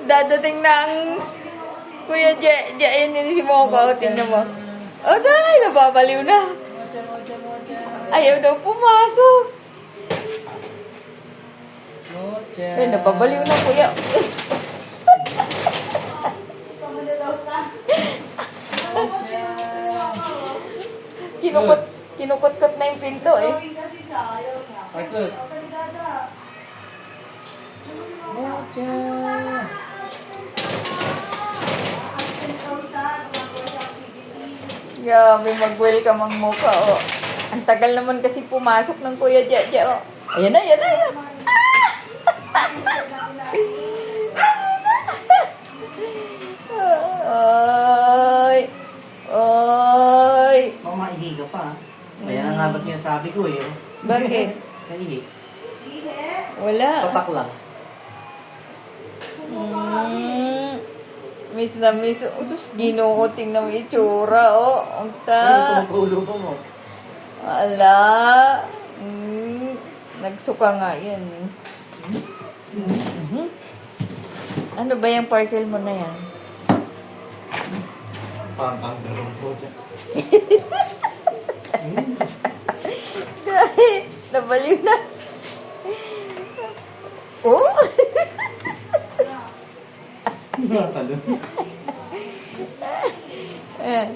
Dadating na ang Kuya Jay, yun si Mocha. Tingnan mo. Oh, dahil nababaliw na. Ayaw daw pumasok. Ay, napabaliw na, Kuya. Kinukot-kot na yung pinto eh. Marcos. Mocha. Grabe, mag-welcome ang Mocha, oh. Ang tagal naman kasi pumasok ng Kuya Jeje, oh. Ayan na, ayan na, ayan. Ay. Ay. Baka maihi ka pa. Kaya na nga ba sinasabi ko eh. Bakit? Naihi. Wala. Patak lang. Miss na miss. Oh, tapos ginukuting na may itsura, oh. Ang ta. Ano kumukulo ko mo? Ala. Nagsuka nga yan, eh. Ano ba yung parcel mo na yan? Pang darong po dyan. Nabaliw na. Oh? Nakalo. Eh.